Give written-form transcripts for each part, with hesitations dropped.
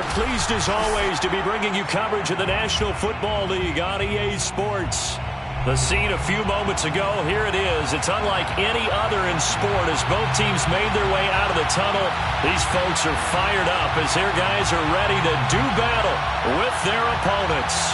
Pleased as always to be bringing you coverage of the National Football League on EA Sports. The scene a few moments ago, here it is. It's unlike any other in sport as both teams made their way out of the tunnel. These folks are fired up as their guys are ready to do battle with their opponents.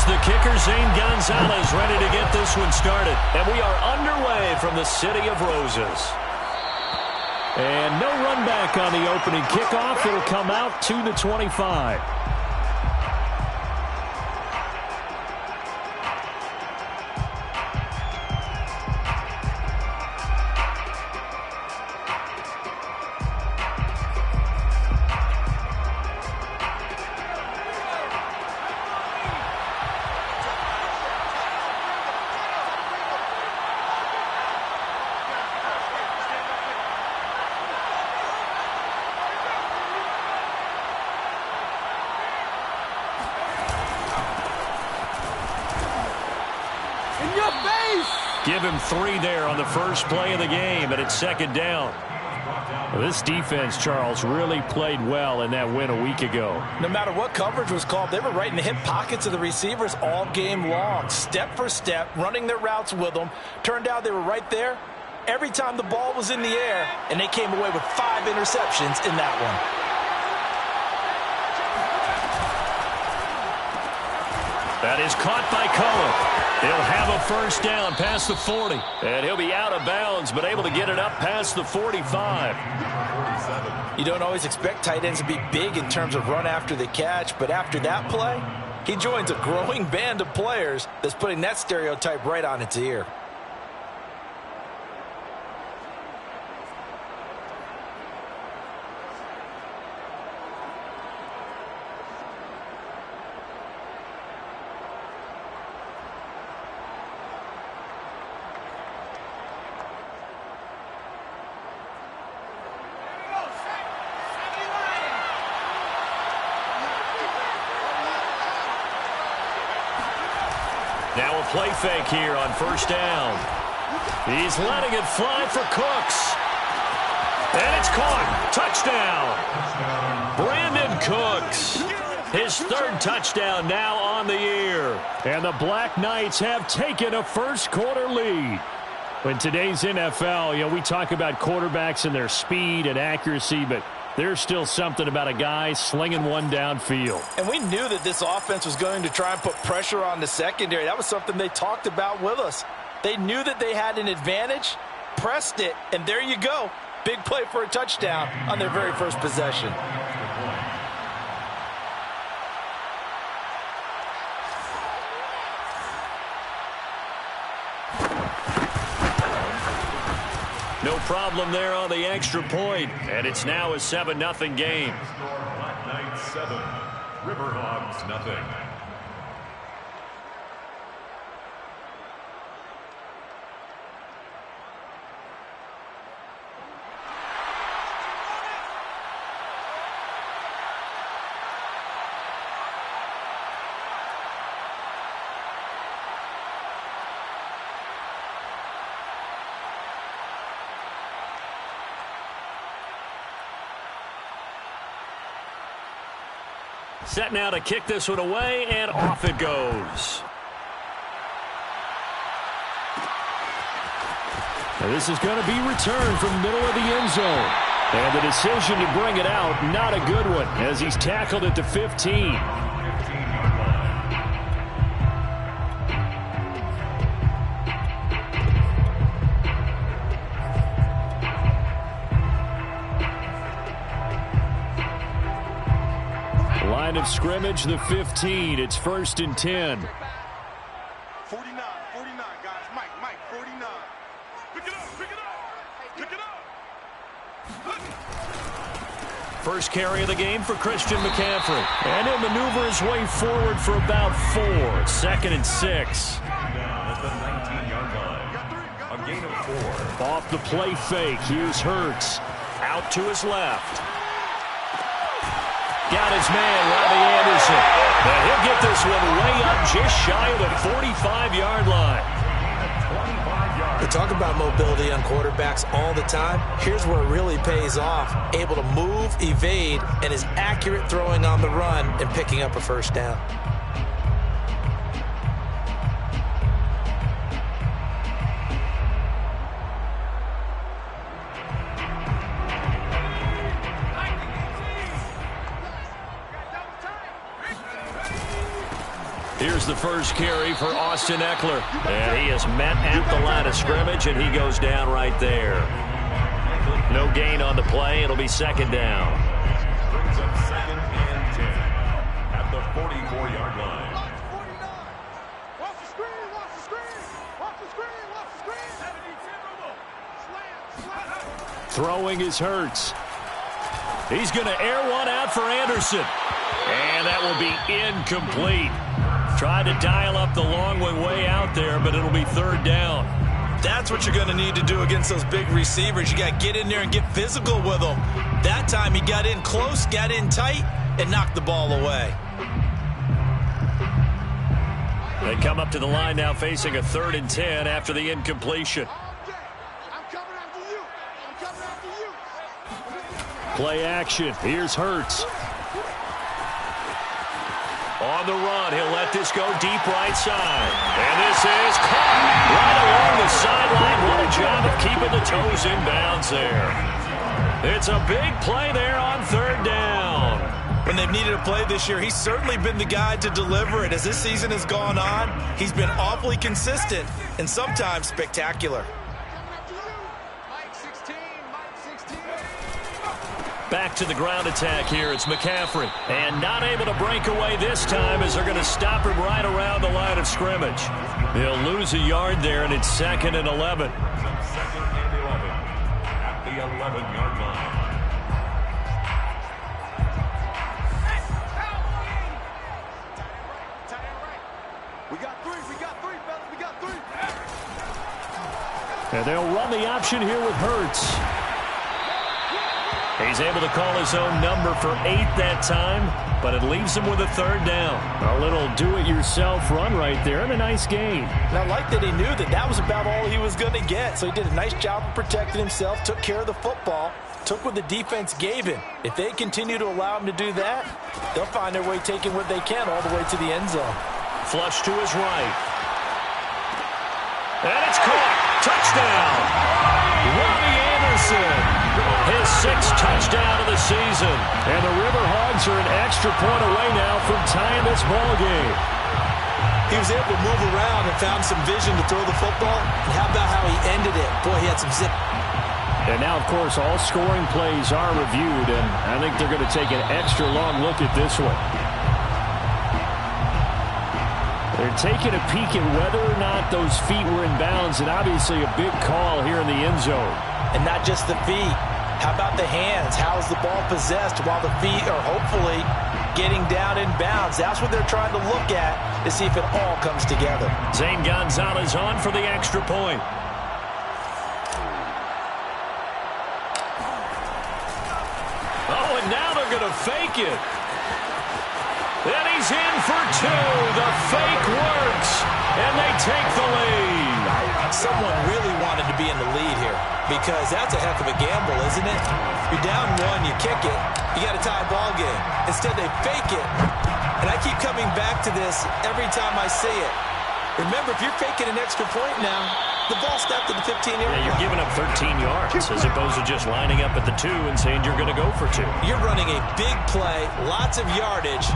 The kicker, Zane Gonzalez, ready to get this one started. And we are underway from the City of Roses. And no run back on the opening kickoff. It'll come out to the 25. Give him 3 there on the first play of the game, and it's second down. Well, this defense, Charles, really played well in that win a week ago. No matter what coverage was called, they were right in the hip pockets of the receivers all game long, step for step, running their routes with them. Turned out they were right there every time the ball was in the air, and they came away with 5 interceptions in that one. That is caught by Cullen. He'll have a first down past the 40. And he'll be out of bounds, but able to get it up past the 45. You don't always expect tight ends to be big in terms of run after the catch, but after that play, he joins a growing band of players that's putting that stereotype right on its ear. Now a play fake here on first down. He's letting it fly for Cooks. And it's caught. Touchdown. Brandon Cooks. His 3rd touchdown now on the year. And the Black Knights have taken a first-quarter lead. In today's NFL, we talk about quarterbacks and their speed and accuracy, but there's still something about a guy slinging one downfield. And we knew that this offense was going to try and put pressure on the secondary. That was something they talked about with us. They knew that they had an advantage, pressed it, and there you go. Big play for a touchdown on their very first possession. No problem there on the extra point, and it's now a 7-0 game. Black Knights 7, Riverhawks 0. Set now to kick this one away, and off it goes. Now this is going to be returned from the middle of the end zone. And the decision to bring it out, not a good one, as he's tackled at the 15. Line of scrimmage, the 15. It's 1st and 10. 49, guys. Mike, 49. Pick it up. First carry of the game for Christian McCaffrey. And he'll maneuver his way forward for about 4. 2nd and 6. At the 19-yard line. A gain of 4. Off the play fake, here's Hurts. Out to his left. Got his man, Robbie Anderson. And he'll get this one way up just shy of the 45-yard line. We talk about mobility on quarterbacks all the time. Here's where it really pays off. Able to move, evade, and is accurate throwing on the run and picking up a first down. Here's the first carry for Austin Eckler. And he is met at the line of scrimmage, and he goes down right there. No gain on the play. It'll be second down. Brings up 2nd and 10 at the 44-yard line. Watch the screen, watch the screen, watch the screen, watch the screen. Throwing is Hurts. He's going to air one out for Anderson. And that will be incomplete. Tried to dial up the long one way out there, but it'll be third down. That's what you're going to need to do against those big receivers. You got to get in there and get physical with them. That time he got in close, got in tight, and knocked the ball away. They come up to the line now facing a 3rd and 10 after the incompletion. I'm coming after you. I'm coming after you. Play action. Here's Hurts. On the run, he'll let this go deep right side. And this is caught right along the sideline. What a job of keeping the toes in bounds there. It's a big play there on 3rd down. When they've needed a play this year, he's certainly been the guy to deliver it. As this season has gone on, he's been awfully consistent and sometimes spectacular. Back to the ground attack here. It's McCaffrey. And not able to break away this time as they're going to stop him right around the line of scrimmage. He'll lose a yard there, and it's 2nd and 11. 2nd and 11 at the 11-yard line. We got three, fellas, we got three. And they'll run the option here with Hurts. He's able to call his own number for 8 that time, but it leaves him with a 3rd down. A little do-it-yourself run right there and a nice gain. And I like that he knew that that was about all he was going to get. So he did a nice job of protecting himself, took care of the football, took what the defense gave him. If they continue to allow him to do that, they'll find their way taking what they can all the way to the end zone. Flush to his right. And it's caught. Touchdown. Robbie Anderson. His 6th touchdown of the season. And the Riverhogs are an extra point away now from tying this ball game. He was able to move around and found some vision to throw the football. And how about how he ended it? Boy, he had some zip. And now, of course, all scoring plays are reviewed, and I think they're going to take an extra long look at this one. They're taking a peek at whether or not those feet were in bounds, and obviously a big call here in the end zone. And not just the feet. How about the hands? How is the ball possessed while the feet are hopefully getting down in bounds? That's what they're trying to look at to see if it all comes together. Zane Gonzalez on for the extra point. Oh, and now they're going to fake it. And he's in for 2. The fake works, and they take the lead. Someone really wanted to be in the lead here because that's a heck of a gamble, isn't it? You're down 1, you kick it, you got a tie ball game. Instead, they fake it. And I keep coming back to this every time I say it. Remember, if you're faking an extra point now, the ball stopped at the 15-yard line. You're giving up 13 yards as opposed to just lining up at the 2 and saying you're going to go for 2. You're running a big play, lots of yardage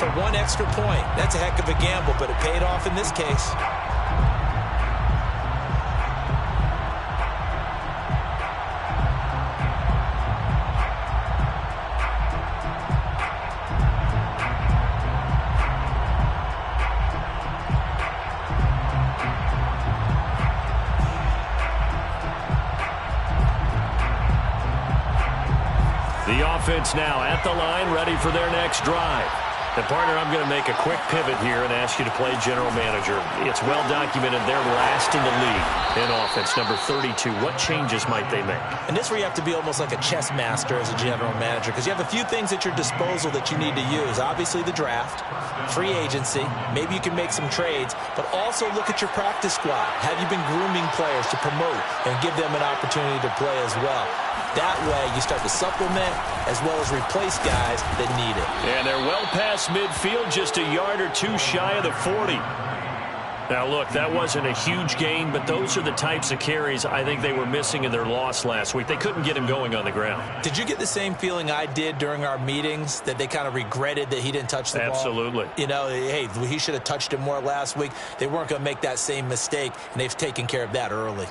for 1 extra point. That's a heck of a gamble, but it paid off in this case. The offense now at the line, ready for their next drive. And, partner, I'm going to make a quick pivot here and ask you to play general manager. It's well documented they're last in the league in offense, number 32. What changes might they make? And this is where you have to be almost like a chess master as a general manager, because you have a few things at your disposal that you need to use. Obviously, the draft, free agency, maybe you can make some trades, but also look at your practice squad. Have you been grooming players to promote and give them an opportunity to play as well? That way, you start to supplement as well as replace guys that need it. And they're well past midfield, just a yard or two shy of the 40. Now, look, that wasn't a huge gain, but those are the types of carries I think they were missing in their loss last week. They couldn't get him going on the ground. Did you get the same feeling I did during our meetings, that they kind of regretted that he didn't touch the ball? Absolutely. You know, hey, he should have touched it more last week. They weren't going to make that same mistake, and they've taken care of that early.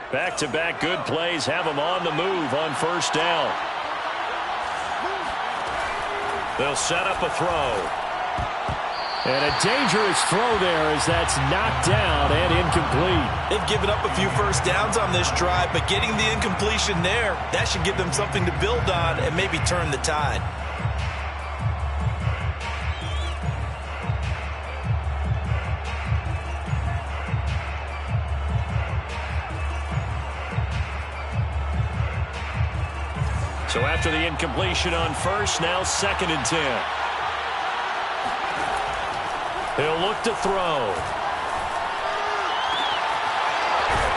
Back-to-back good plays have them on the move on first down. They'll set up a throw. And a dangerous throw there as that's knocked down and incomplete. They've given up a few first downs on this drive, but getting the incompletion there, that should give them something to build on and maybe turn the tide. So after the incompletion on first, now 2nd and 10. He'll look to throw.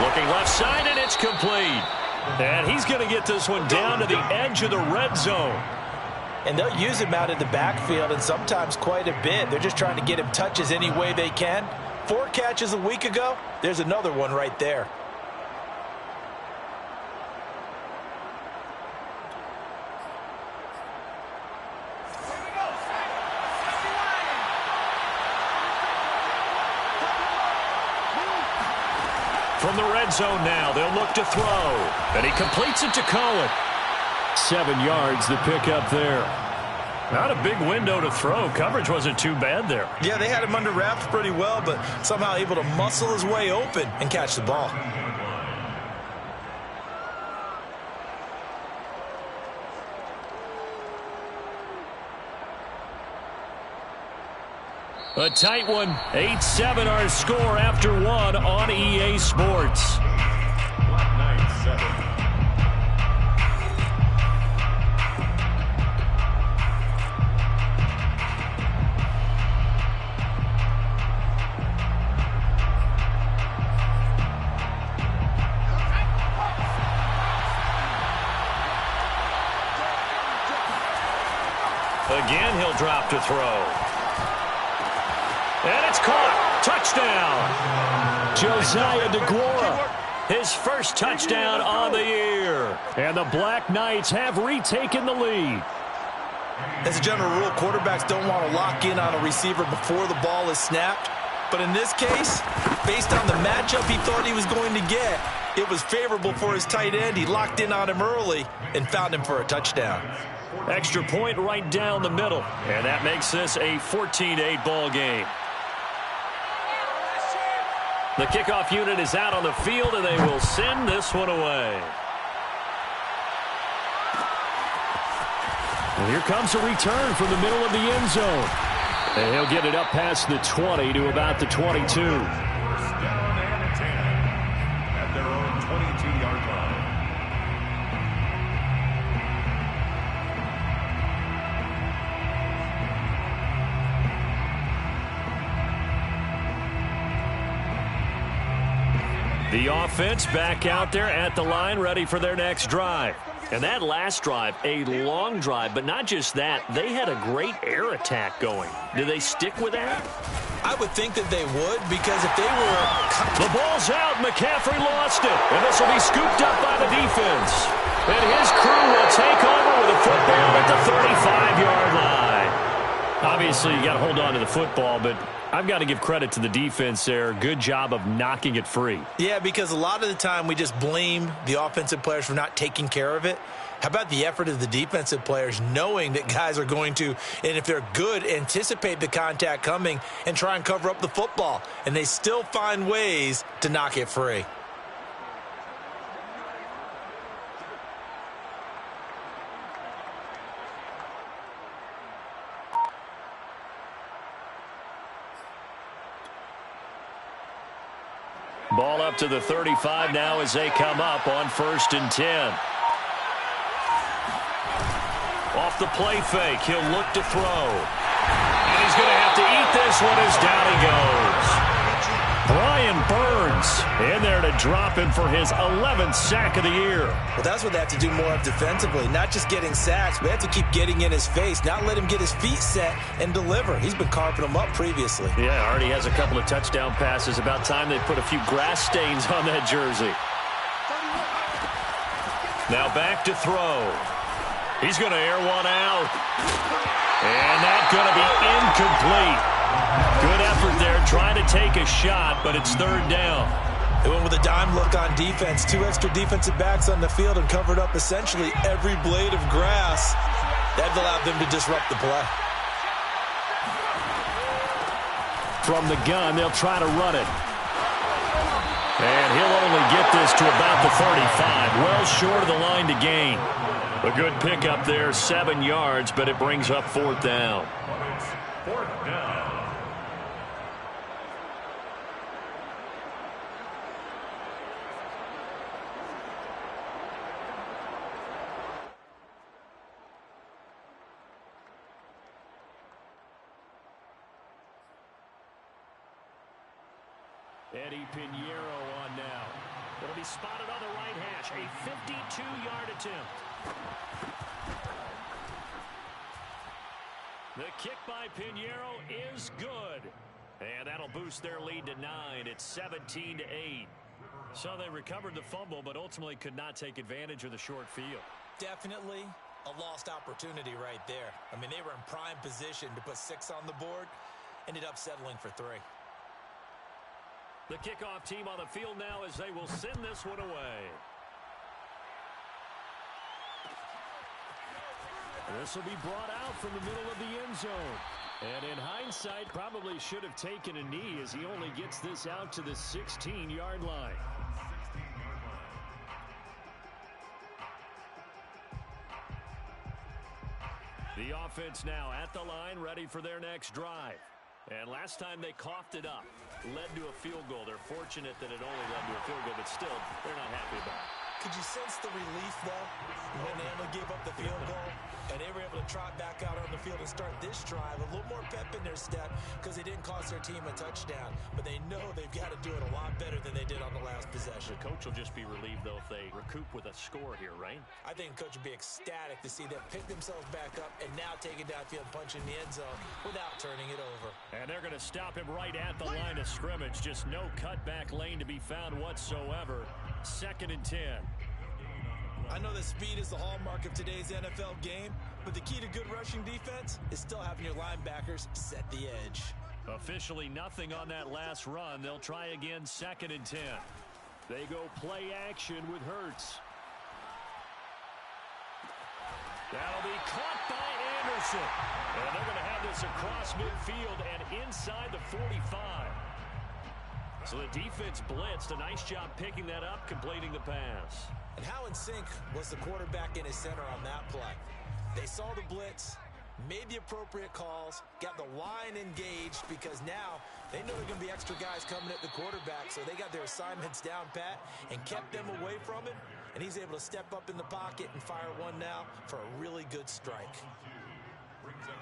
Looking left side, and it's complete. And he's going to get this one down to the edge of the red zone. And they'll use him out in the backfield, and sometimes quite a bit. They're just trying to get him touches any way they can. 4 catches a week ago. There's another one right there. From the red zone now, they'll look to throw. And he completes it to Cohen. 7 yards the pick up there. Not a big window to throw. Coverage wasn't too bad there. Yeah, they had him under wraps pretty well, but somehow able to muscle his way open and catch the ball. A tight one. 8-7 our score after one on EA Sports. Again, he'll drop to throw. And it's caught. Touchdown. Josiah DeGuara. His first touchdown on the year. And the Black Knights have retaken the lead. As a general rule, quarterbacks don't want to lock in on a receiver before the ball is snapped. But in this case, based on the matchup he thought he was going to get, it was favorable for his tight end. He locked in on him early and found him for a touchdown. Extra point right down the middle. And that makes this a 14-8 ball game. The kickoff unit is out on the field, and they will send this one away. And here comes a return from the middle of the end zone. And he'll get it up past the 20 to about the 22. First down and 10 at their own 22-yard line. The offense back out there at the line, ready for their next drive. And that last drive, a long drive, but not just that. They had a great air attack going. Do they stick with that? I would think that they would, because if they were... The ball's out. McCaffrey lost it. And this will be scooped up by the defense. And his crew will take over with a football at the 35-yard line. Obviously, you got to hold on to the football, but I've got to give credit to the defense there. Good job of knocking it free. Yeah, because a lot of the time we just blame the offensive players for not taking care of it. How about the effort of the defensive players knowing that guys are going to, and if they're good, anticipate the contact coming and try and cover up the football. And they still find ways to knock it free. Ball up to the 35 now as they come up on 1st and 10. Off the play fake, he'll look to throw. And he's going to have to eat this one as down he goes. Brian Burns in there to drop him for his 11th sack of the year. Well, that's what they have to do more of defensively. Not just getting sacks, but they have to keep getting in his face, not let him get his feet set and deliver. He's been carving them up previously. Yeah, already has a couple of touchdown passes. About time they put a few grass stains on that jersey. Now back to throw. He's going to air one out. And that's going to be incomplete. Good effort there, trying to take a shot, but it's 3rd down. They went with a dime look on defense. 2 extra defensive backs on the field and covered up essentially every blade of grass. That allowed them to disrupt the play. From the gun, they'll try to run it. And he'll only get this to about the 35, well short of the line to gain. A good pickup there, 7 yards, but it brings up 4th down. 4th down. Eddie Pinheiro on now. It'll be spotted on the right hash. A 52-yard attempt. The kick by Pinheiro is good. And that'll boost their lead to 9. It's 17-8. So they recovered the fumble, but ultimately could not take advantage of the short field. Definitely a lost opportunity right there. I mean, they were in prime position to put 6 on the board. Ended up settling for 3. The kickoff team on the field now as they will send this one away. This will be brought out from the middle of the end zone. And in hindsight, probably should have taken a knee as he only gets this out to the 16-yard line. The offense now at the line, ready for their next drive. And last time they coughed it up, led to a field goal. They're fortunate that it only led to a field goal, but still, they're not happy about it. Could you sense the relief, though, when they only gave up the field goal and they were able to trot back out on the field and start this drive? A little more pep in their step because they didn't cost their team a touchdown, but they know they've got to do it a lot better than they did on the last possession. The coach will just be relieved, though, if they recoup with a score here, right? I think the coach would be ecstatic to see them pick themselves back up and now take it downfield, punch in the end zone without turning it over. And they're going to stop him right at the line of scrimmage. Just no cutback lane to be found whatsoever. 2nd and 10. I know that speed is the hallmark of today's NFL game, but the key to good rushing defense is still having your linebackers set the edge. Officially nothing on that last run. They'll try again 2nd and 10. They go play action with Hurts. That'll be caught by Anderson. And they're going to have this across midfield and inside the 45. So the defense blitzed. A nice job picking that up, completing the pass. And how in sync was the quarterback in his center on that play? They saw the blitz, made the appropriate calls, got the line engaged because now they know there are going to be extra guys coming at the quarterback, so they got their assignments down pat and kept them away from it, and he's able to step up in the pocket and fire one now for a really good strike.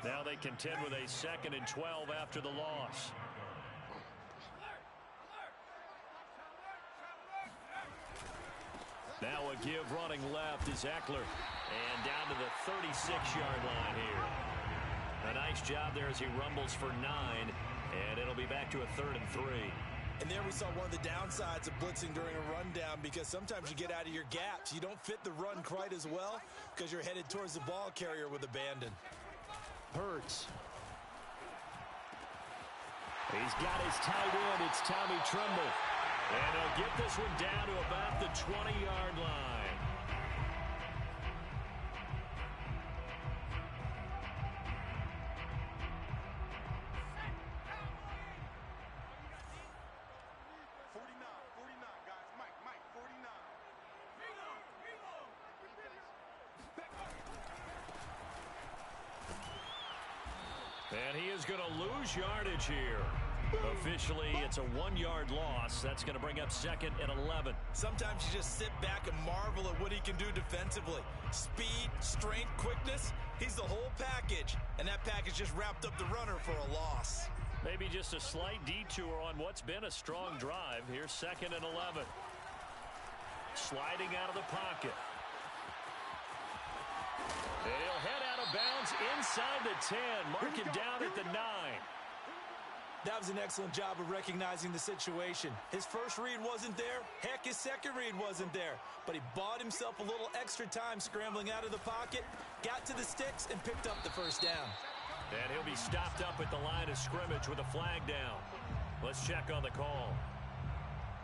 Now they contend with a 2nd and 12 after the loss. Now a give running left is Eckler. And down to the 36-yard line here. A nice job there as he rumbles for 9. And it'll be back to a 3rd and 3. And there we saw one of the downsides of blitzing during a rundown because sometimes you get out of your gaps. You don't fit the run quite as well because you're headed towards the ball carrier with abandon. Hurts. He's got his tight end. It's Tommy Tremble. And he'll get this one down to about the 20-yard line. And he is going to lose yardage here. Officially, it's a 1-yard loss. That's going to bring up 2nd and 11. Sometimes you just sit back and marvel at what he can do defensively. Speed, strength, quickness. He's the whole package. And that package just wrapped up the runner for a loss. Maybe just a slight detour on what's been a strong drive. Here's 2nd and 11. Sliding out of the pocket. And he'll head out of bounds inside the 10. Mark it down at the 9. That was an excellent job of recognizing the situation. His first read wasn't there. Heck, his second read wasn't there. But he bought himself a little extra time scrambling out of the pocket, got to the sticks, and picked up the first down. And he'll be stopped up at the line of scrimmage with a flag down. Let's check on the call.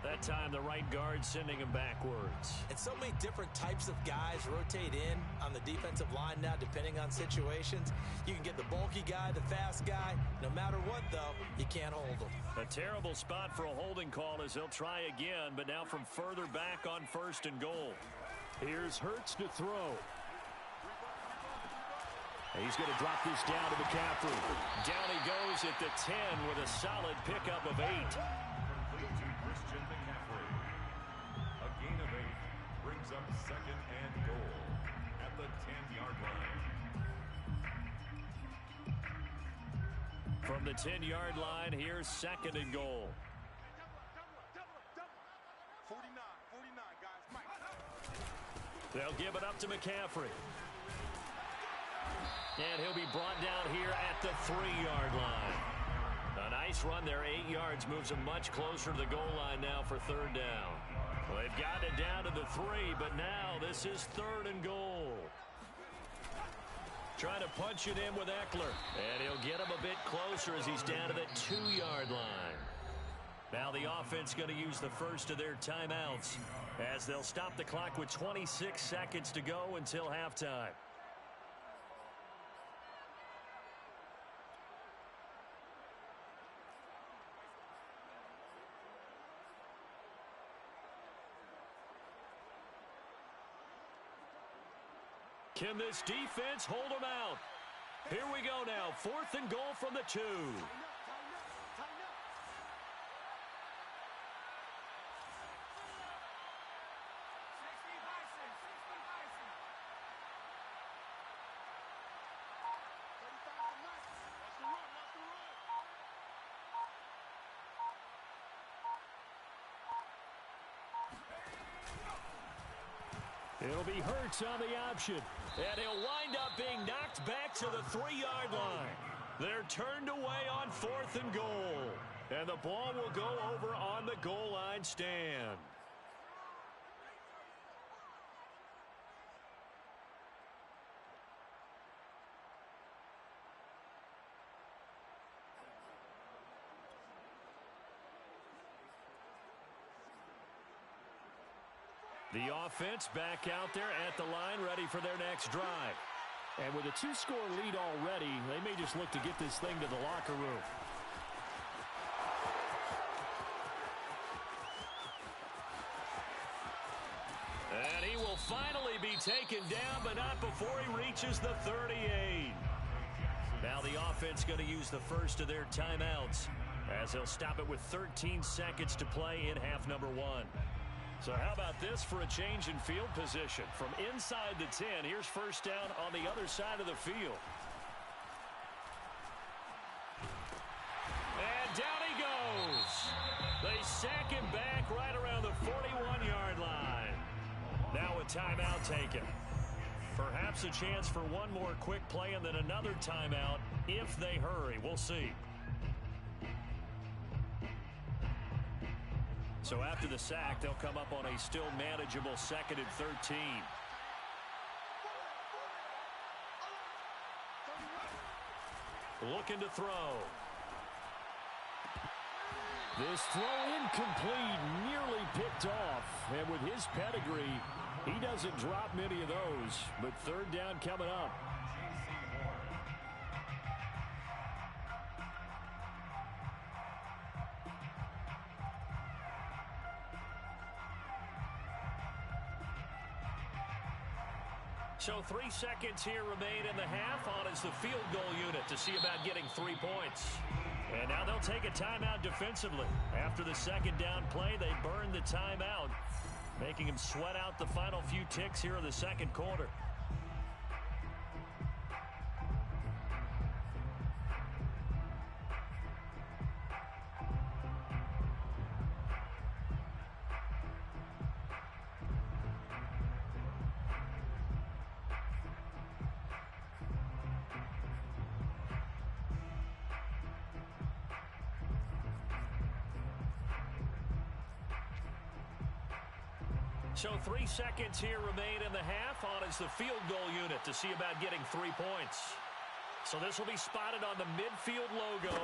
That time, the right guard sending him backwards. And so many different types of guys rotate in on the defensive line now, depending on situations. You can get the bulky guy, the fast guy. No matter what, though, you can't hold them. A terrible spot for a holding call as they'll try again, but now from further back on 1st and goal. Here's Hurts to throw. He's going to drop this down to McCaffrey. Down he goes at the 10 with a solid pickup of 8. A gain of 8 brings up 2nd and goal at the 10-yard line. From the 10-yard line, here's 2nd and goal. 49, guys. Mike. They'll give it up to McCaffrey. And he'll be brought down here at the 3-yard line. A nice run there, 8 yards, moves him much closer to the goal line now for 3rd down. Well, they've got it down to the 3, but now this is 3rd and goal. Trying to punch it in with Eckler. And he'll get him a bit closer as he's down to the 2-yard line. Now the offense going to use the first of their timeouts as they'll stop the clock with 26 seconds to go until halftime. Can this defense hold them out? Here we go now. 4th and goal from the 2. It'll be Hurts on the option. And he'll wind up being knocked back to the 3-yard line. They're turned away on 4th and goal. And the ball will go over on the goal line stand. The offense back out there at the line, ready for their next drive. And with a 2-score lead already, they may just look to get this thing to the locker room. And he will finally be taken down, but not before he reaches the 38. Now the offense going to use the first of their timeouts as they'll stop it with 13 seconds to play in half number 1. So how about this for a change in field position? From inside the 10, here's 1st down on the other side of the field. And down he goes. They sack him back right around the 41-yard line. Now a timeout taken. Perhaps a chance for one more quick play and then another timeout if they hurry. We'll see. So after the sack, they'll come up on a still manageable 2nd and 13. Looking to throw. This throw incomplete, nearly picked off. And with his pedigree, he doesn't drop many of those. But 3rd down coming up. So 3 seconds here remain in the half. On is the field goal unit to see about getting 3 points. And now they'll take a timeout defensively. After the second down play, they burn the timeout, making him sweat out the final few ticks here in the second quarter. So 3 seconds here remain in the half. On is the field goal unit to see about getting 3 points. So this will be spotted on the midfield logo.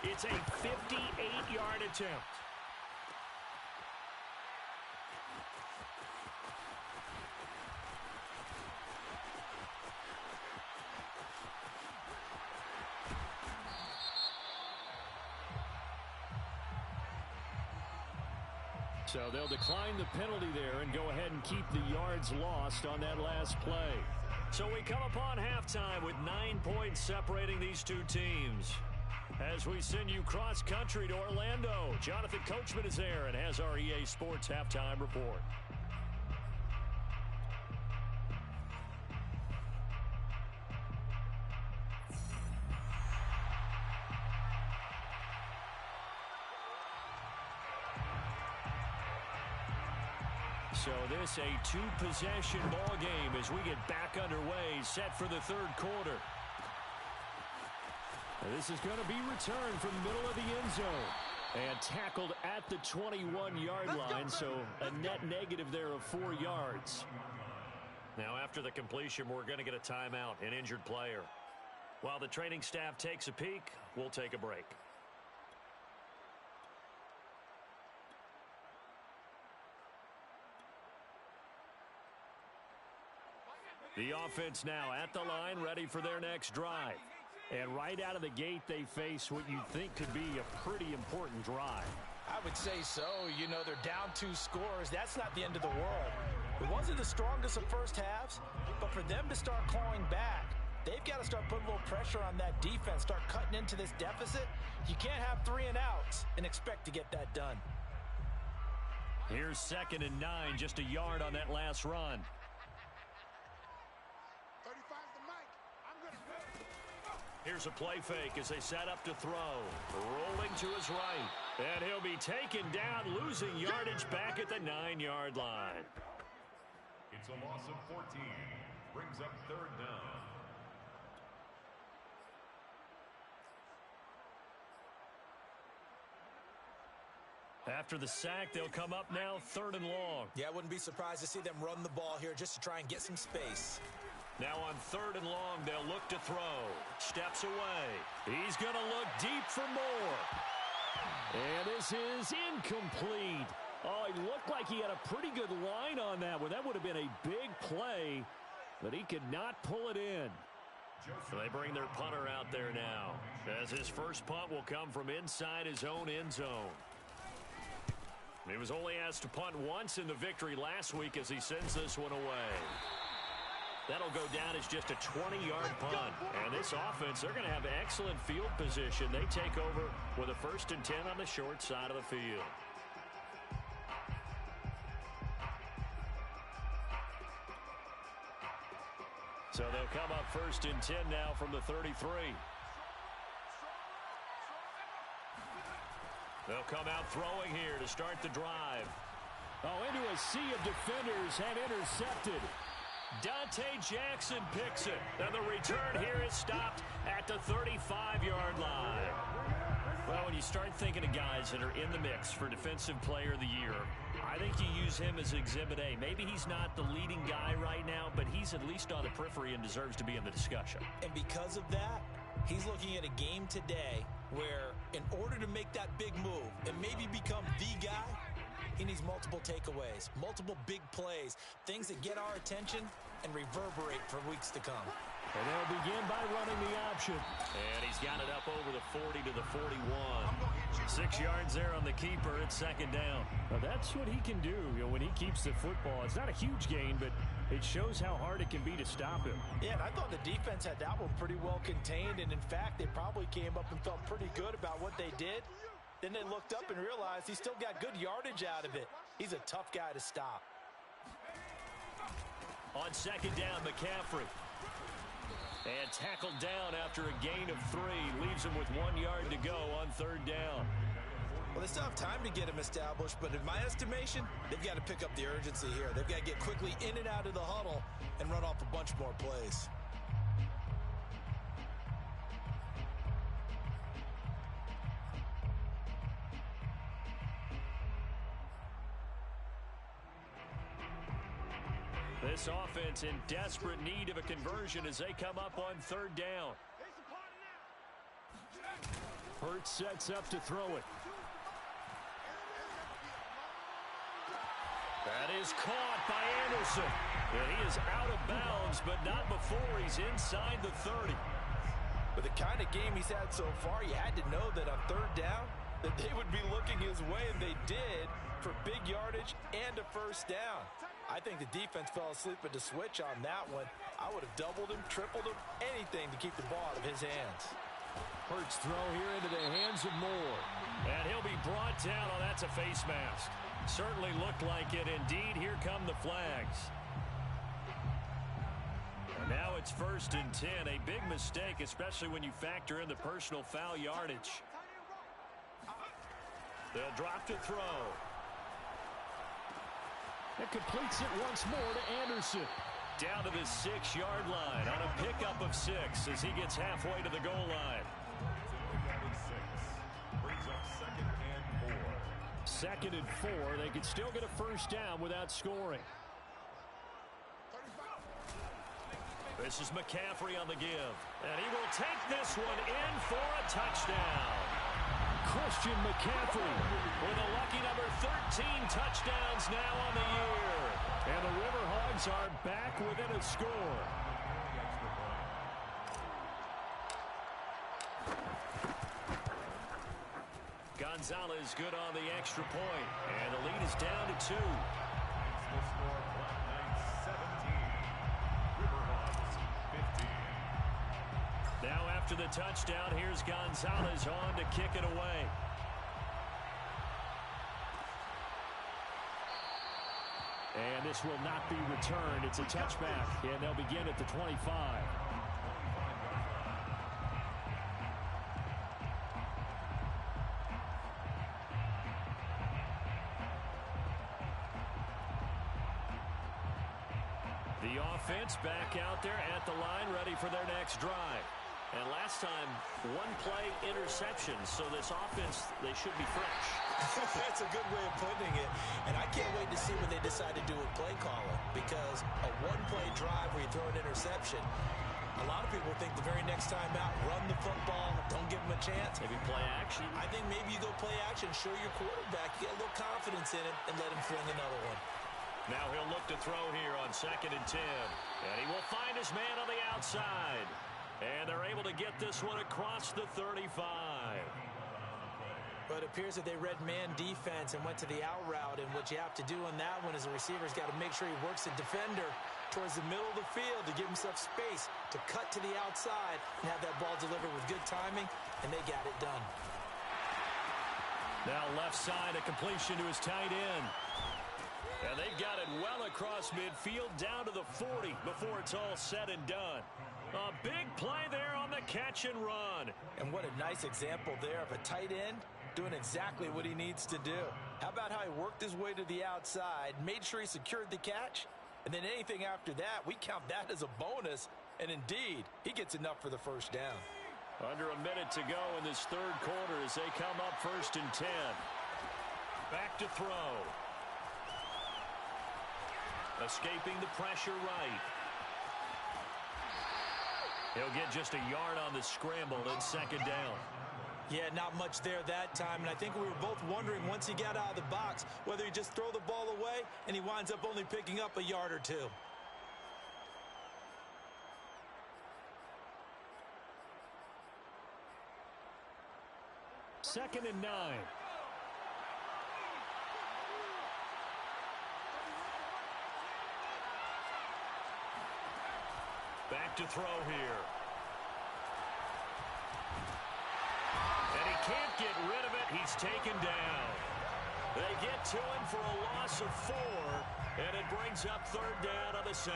It's a 58-yard attempt. So they'll decline the penalty there and go ahead and keep the yards lost on that last play. So we come upon halftime with 9 points separating these two teams. As we send you cross-country to Orlando, Jonathan Coachman is there and has our EA Sports halftime report. So this a two-possession ball game as we get back underway, set for the third quarter. And this is going to be returned from the middle of the end zone and tackled at the 21-yard line, so a net negative there of 4 yards. Now after the completion, we're going to get a timeout, an injured player. While the training staff takes a peek, we'll take a break. The offense now at the line, ready for their next drive. And right out of the gate, they face what you'd think could be a pretty important drive. I would say so. You know, they're down 2 scores. That's not the end of the world. It wasn't the strongest of first halves, but for them to start clawing back, they've got to start putting a little pressure on that defense, start cutting into this deficit. You can't have 3 and outs and expect to get that done. Here's 2nd and 9, just a yard on that last run. 35's the mic. I'm going to go. Here's a play fake as they set up to throw. Rolling to his right. And he'll be taken down, losing yardage back at the 9-yard line. It's a loss of 14. Brings up 3rd down. After the sack, they'll come up now 3rd and long. Yeah, I wouldn't be surprised to see them run the ball here just to try and get some space. Now on 3rd and long, they'll look to throw. Steps away. He's going to look deep for more. And this is incomplete. Oh, he looked like he had a pretty good line on that one. That would have been a big play, but he could not pull it in. So they bring their punter out there now, as his first punt will come from inside his own end zone. He was only asked to punt once in the victory last week as he sends this one away. That'll go down as just a 20-yard punt. And this offense, they're going to have excellent field position. They take over with a 1st and 10 on the short side of the field. So they'll come up 1st and 10 now from the 33. They'll come out throwing here to start the drive. Oh, into a sea of defenders and intercepted. Dante Jackson picks it. And the return here is stopped at the 35-yard line. Well, when you start thinking of guys that are in the mix for Defensive Player of the Year, I think you use him as Exhibit A. Maybe he's not the leading guy right now, but he's at least on the periphery and deserves to be in the discussion. And because of that, he's looking at a game today where in order to make that big move and maybe become the guy, he needs multiple takeaways, multiple big plays, things that get our attention and reverberate for weeks to come. And they'll begin by running the option. And he's got it up over the 40 to the 41. 6 yards there on the keeper. It's second down. Well, that's what he can do, when he keeps the football. It's not a huge gain, but it shows how hard it can be to stop him. Yeah, and I thought the defense had that one pretty well contained, and in fact, they probably came up and felt pretty good about what they did. Then they looked up and realized he still got good yardage out of it. He's a tough guy to stop. On second down, McCaffrey. And tackled down after a gain of 3. Leaves him with 1 yard to go on third down. Well, they still have time to get him established, but in my estimation, they've got to pick up the urgency here. They've got to get quickly in and out of the huddle and run off a bunch more plays. This offense in desperate need of a conversion as they come up on third down. Hurts sets up to throw it. That is caught by Anderson. And he is out of bounds, but not before he's inside the 30. With the kind of game he's had so far, you had to know that on third down that they would be looking his way, and they did, for big yardage and a first down. I think the defense fell asleep at the switch on that one. I would have doubled him, tripled him, anything to keep the ball out of his hands. Hurts throw here into the hands of Moore. And he'll be brought down. Oh, that's a face mask. Certainly looked like it. Indeed, here come the flags. And now it's 1st and 10. A big mistake, especially when you factor in the personal foul yardage. They'll drop to throw. It completes it once more to Anderson. Down to the 6-yard line on a pickup of 6 as he gets halfway to the goal line. Brings up 2nd and 4. 2nd and 4. They could still get a first down without scoring. This is McCaffrey on the give. And he will take this one in for a touchdown. Christian McCaffrey with a lucky number 13 touchdowns now on the year. And the Riverhogs are back within a score. Gonzalez good on the extra point. And the lead is down to 2. Will score Black Knights 17. Riverhogs 15. Now after the touchdown, here's Gonzalez on to kick it away. And this will not be returned. It's a touchback, and they'll begin at the 25. The offense back out there at the line, ready for their next drive. And last time, 1-play interception, so this offense, they should be fresh. That's a good way of putting it. And I can't wait to see what they decide to do with play calling, because a 1-play drive where you throw an interception, a lot of people think the very next time out, run the football, don't give them a chance. Maybe play action. I think maybe you go play action, show your quarterback, get a little confidence in it, and let him fling another one. Now he'll look to throw here on 2nd and 10. And he will find his man on the outside. And they're able to get this one across the 35. But it appears that they read man defense and went to the out route. And what you have to do on that one is the receiver's got to make sure he works the defender towards the middle of the field to give himself space to cut to the outside and have that ball delivered with good timing. And they got it done. Now left side, a completion to his tight end. And they've got it well across midfield down to the 40 before it's all said and done. A big play there on the catch and run. And what a nice example there of a tight end doing exactly what he needs to do. How about how he worked his way to the outside, made sure he secured the catch, and then anything after that, we count that as a bonus. And indeed, he gets enough for the first down. Under a minute to go in this third quarter as they come up 1st and 10. Back to throw. Escaping the pressure right. He'll get just a yard on the scramble at 2nd down. Yeah, not much there that time, and I think we were both wondering once he got out of the box whether he just throw the ball away and he winds up only picking up a yard or 2. 2nd and 9. Back to throw here. And he can't get rid of it. He's taken down. They get to him for a loss of 4, and it brings up 3rd down on the sack.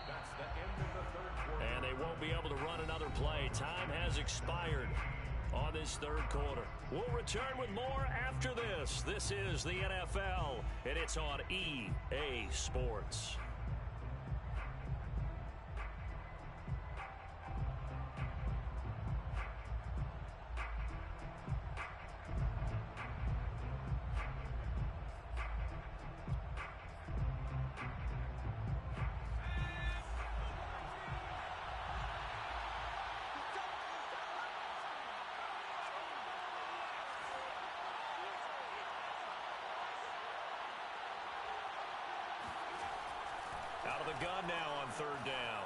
That's the end of the 3rd quarter. And they won't be able to run another play. Time has expired on this 3rd quarter. We'll return with more after this. This is the NFL, and it's on EA Sports. Out of the gun now on 3rd down.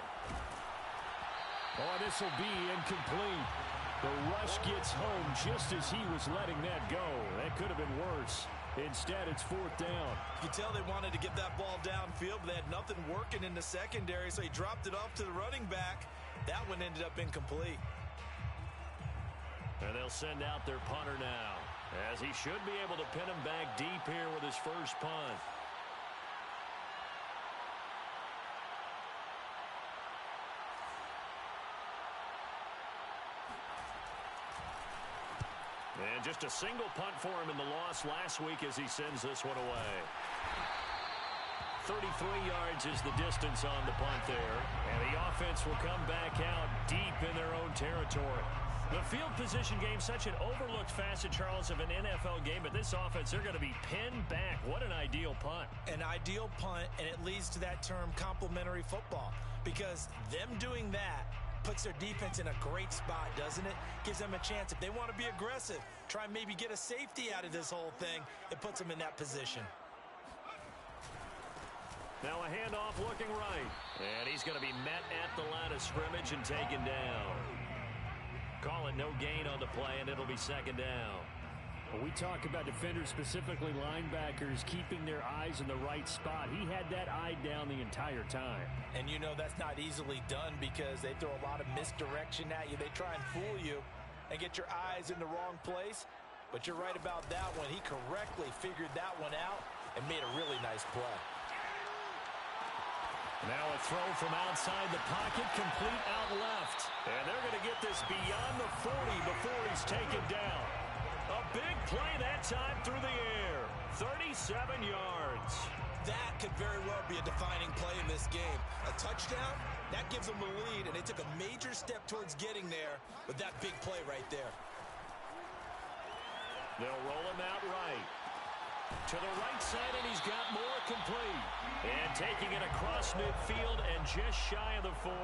Oh, this will be incomplete. The rush gets home just as he was letting that go. That could have been worse. Instead, it's 4th down. You can tell they wanted to get that ball downfield, but they had nothing working in the secondary, so he dropped it off to the running back. That one ended up incomplete. And they'll send out their punter now, as he should be able to pin him back deep here with his first punt. And just a single punt for him in the loss last week as he sends this one away. 33 yards is the distance on the punt there. And the offense will come back out deep in their own territory. The field position game, such an overlooked facet, Charles, of an NFL game. But this offense, they're going to be pinned back. What an ideal punt. An ideal punt, and it leads to that term complementary football. Because them doing that puts their defense in a great spot, doesn't it? Gives them a chance. If they want to be aggressive, try and maybe get a safety out of this whole thing, it puts them in that position. Now a handoff looking right. And he's going to be met at the line of scrimmage and taken down. Call it no gain on the play, and it'll be 2nd down. When we talk about defenders, specifically linebackers, keeping their eyes in the right spot, he had that eye down the entire time. And you know that's not easily done because they throw a lot of misdirection at you. They try and fool you and get your eyes in the wrong place. But you're right about that one. He correctly figured that one out and made a really nice play. Now a throw from outside the pocket, complete out left. And they're going to get this beyond the 40 before he's taken down. A big play that time through the air. 37 yards. That could very well be a defining play in this game. A touchdown, that gives them the lead, and they took a major step towards getting there with that big play right there. They'll roll him out right. To the right side, and he's got more complete. And taking it across midfield and just shy of the 40.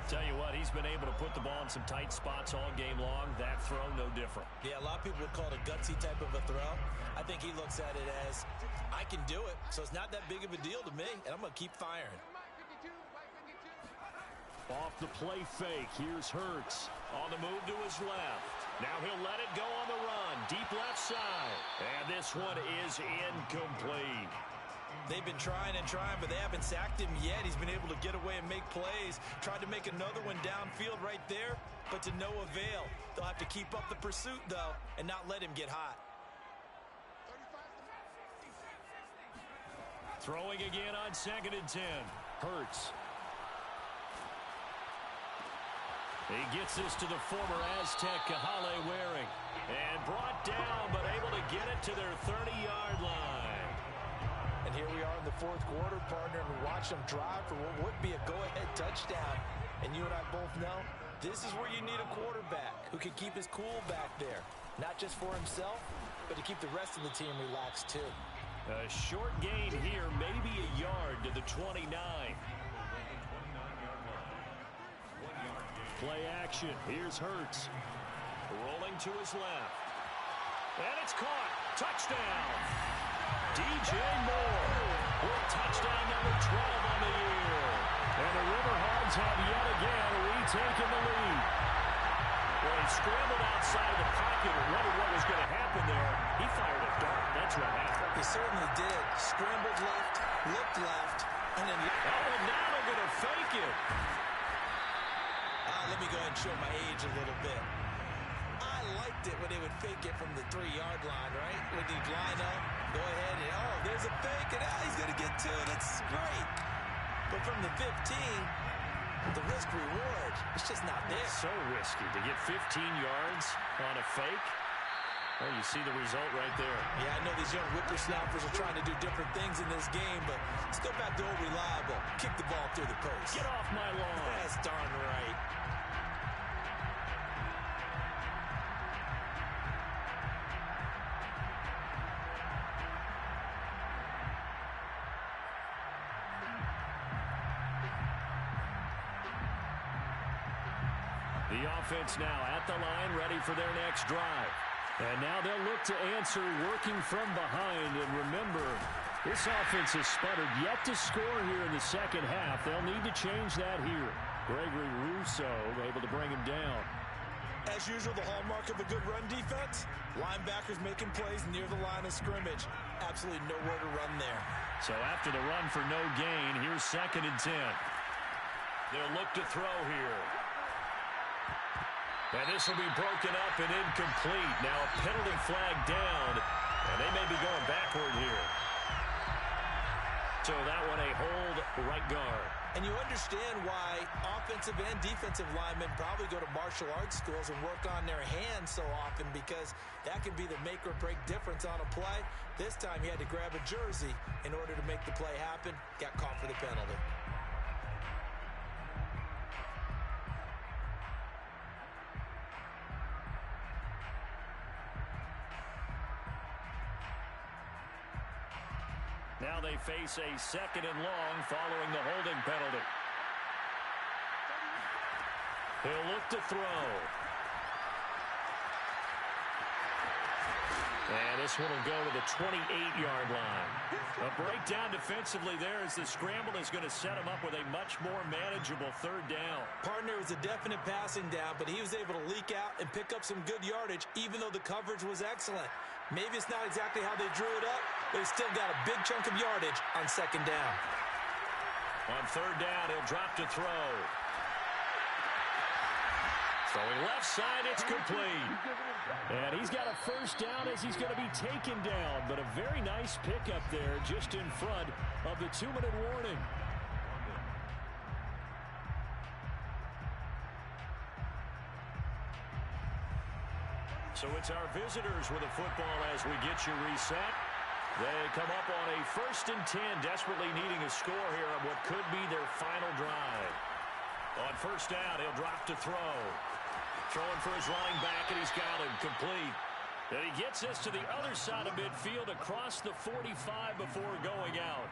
Tell you what, he's been able to put the ball in some tight spots all game long. That throw, no different. Yeah, a lot of people would call it a gutsy type of a throw. I think he looks at it as, I can do it, so it's not that big of a deal to me, and I'm going to keep firing. Off the play fake, here's Hurts. On the move to his left. Now he'll let it go on the run. Deep left side. And this one is incomplete. They've been trying and trying, but they haven't sacked him yet. He's been able to get away and make plays. Tried to make another one downfield right there, but to no avail. They'll have to keep up the pursuit, though, and not let him get hot. Throwing again on 2nd and 10. Hurts. He gets this to the former Aztec, Kahale Waring. And brought down, but able to get it to their 30-yard line. And here we are in the 4th quarter, partner, and we watch them drive for what would be a go-ahead touchdown. And you and I both know this is where you need a quarterback who can keep his cool back there. Not just for himself, but to keep the rest of the team relaxed too. A short gain here, maybe a yard to the 29. Play action. Here's Hurts. Rolling to his left. And it's caught. Touchdown. DJ Moore. with touchdown number 12 on the year. And the Riverhogs have yet again retaken the lead. Well, he scrambled outside of the pocket and wondered what was going to happen there. He fired a dart. That's what happened. He certainly did. Scrambled left, looked left, and then... Oh, and now they're going to fake it. Let me go ahead and show my age a little bit. I liked it when they would fake it from the 3-yard line, right? When you'd line up, go ahead and, oh, there's a fake, and he's going to get 2. That's great. But from the 15, the risk-reward, it's just not there. So risky to get 15 yards on a fake. Well, you see the result right there. Yeah, I know these young whippersnappers are trying to do different things in this game, but let's go back to old reliable. Kick the ball through the post. Get off my lawn. That's darn right. The offense now at the line, ready for their next drive. And now they'll look to answer working from behind. And remember, this offense has sputtered yet to score here in the second half. They'll need to change that here. Gregory Rousseau able to bring him down. As usual, the hallmark of a good run defense, linebackers making plays near the line of scrimmage. Absolutely nowhere to run there. So after the run for no gain, here's 2nd and 10. They'll look to throw here. And this will be broken up and incomplete. Now a penalty flag down, and they may be going backward here. So that one a hold right guard. And you understand why offensive and defensive linemen probably go to martial arts schools and work on their hands so often, because that can be the make or break difference on a play. This time he had to grab a jersey in order to make the play happen. Got caught for the penalty. Now they face a 2nd and long following the holding penalty. He'll look to throw. And this one will go to the 28-yard line. A breakdown defensively there as the scramble is going to set him up with a much more manageable 3rd down. Partner was a definite passing down, but he was able to leak out and pick up some good yardage, even though the coverage was excellent. Maybe it's not exactly how they drew it up, but he still got a big chunk of yardage on 2nd down. On 3rd down, he'll drop to throw. Throwing left side, it's complete. And he's got a 1st down as he's going to be taken down, but a very nice pickup there just in front of the 2-minute warning. So it's our visitors with the football as we get you reset. They come up on a 1st and 10, desperately needing a score here on what could be their final drive. On 1st down, he'll drop to throw. Throwing for his running back, and he's got him complete. And he gets this to the other side of midfield across the 45 before going out.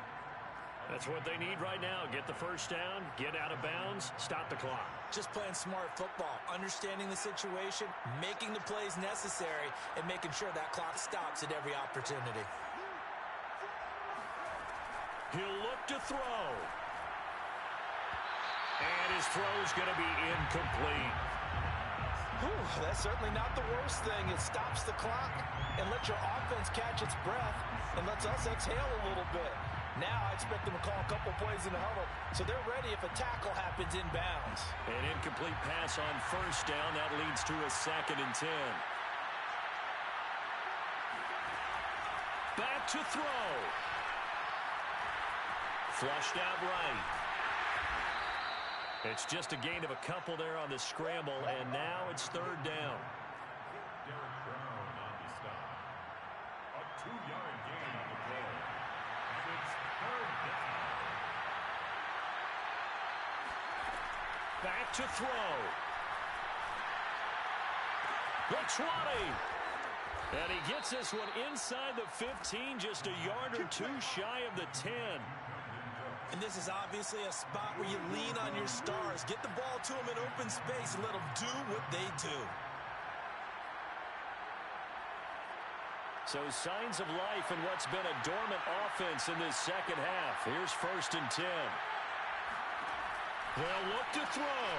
That's what they need right now. Get the 1st down, get out of bounds, stop the clock. Just playing smart football, understanding the situation, making the plays necessary, and making sure that clock stops at every opportunity. He'll look to throw. And his throw's going to be incomplete. Whew, that's certainly not the worst thing. It stops the clock and lets your offense catch its breath and lets us exhale a little bit. Now I expect them to call a couple plays in the huddle, so they're ready if a tackle happens inbounds. An incomplete pass on 1st down. That leads to a 2nd and 10. Back to throw. Flushed out right. It's just a gain of a couple there on the scramble, and now it's 3rd down. Derek Brown on the stop. A 2-yard gain on the play. And it's 3rd down. Back to throw. The 20. And he gets this one inside the 15, just a yard or 2 shy of the 10. And this is obviously a spot where you lean on your stars. Get the ball to them in open space and let them do what they do. So signs of life in what's been a dormant offense in this second half. Here's 1st and 10. They'll look to throw.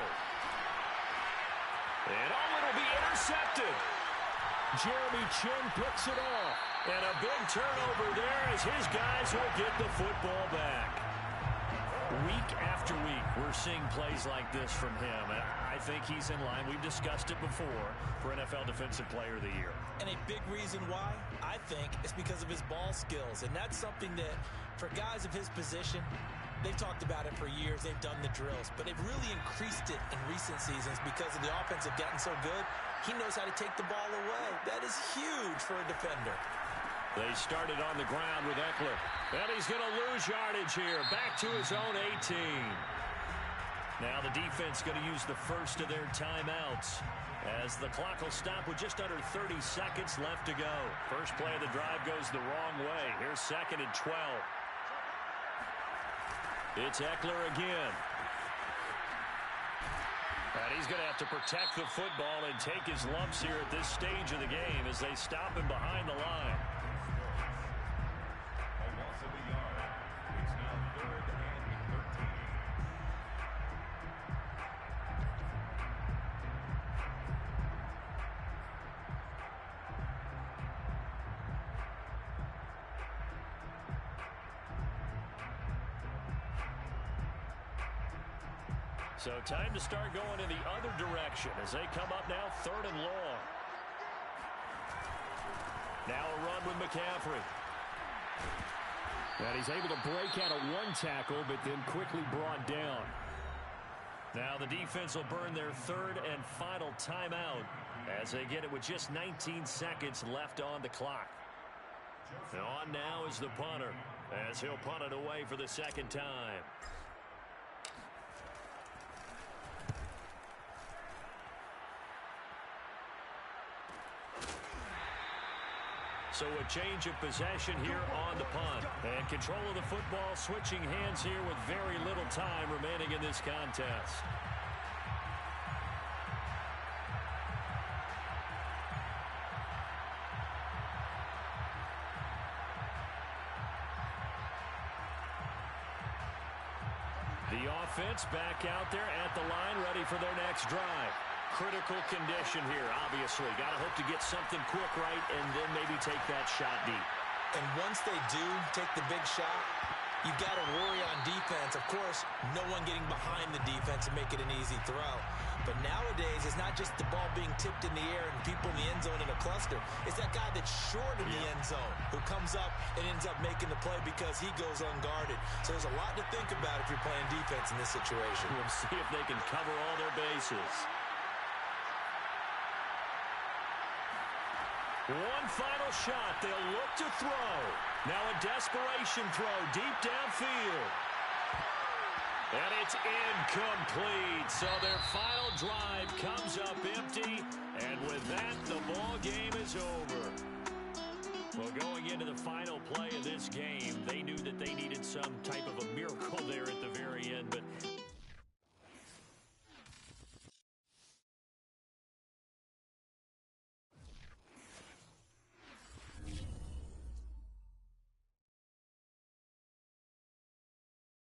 And it'll be intercepted. Jeremy Chin picks it off. And a big turnover there as his guys will get the football back. Week after week, we're seeing plays like this from him. And I think he's in line. We've discussed it before for NFL Defensive Player of the Year. And a big reason why, I think, is because of his ball skills. And that's something that, for guys of his position, they've talked about it for years. They've done the drills. But they've really increased it in recent seasons because of the offense have gotten so good. He knows how to take the ball away. That is huge for a defender. They started on the ground with Eckler. And he's going to lose yardage here. Back to his own 18. Now the defense going to use the first of their timeouts as the clock will stop with just under 30 seconds left to go. First play of the drive goes the wrong way. Here's 2nd and 12. It's Eckler again. And he's going to have to protect the football and take his lumps here at this stage of the game as they stop him behind the line. A loss of a yard. It's now 3rd and 13. So time to start going in the other direction as they come up now 3rd and long. Now a run with McCaffrey. And he's able to break out of one tackle, but then quickly brought down. Now the defense will burn their 3rd and final timeout as they get it with just 19 seconds left on the clock. And on now is the punter as he'll punt it away for the 2nd time. So a change of possession here on the punt. And control of the football switching hands here with very little time remaining in this contest. The offense back out there at the line, ready for their next drive. Critical condition here, obviously. Got to hope to get something quick right and then maybe take that shot deep. And once they do take the big shot, you got to worry on defense. Of course, no one getting behind the defense and make it an easy throw. But nowadays, it's not just the ball being tipped in the air and people in the end zone in a cluster. It's that guy that's short in the end zone who comes up and ends up making the play because he goes unguarded. So there's a lot to think about if you're playing defense in this situation. We'll see if they can cover all their bases. One final shot. They'll look to throw. Now a desperation throw deep downfield. And it's incomplete. So their final drive comes up empty. And with that, the ball game is over. Well, going into the final play of this game, they knew that they needed some type of a miracle there at the very end. But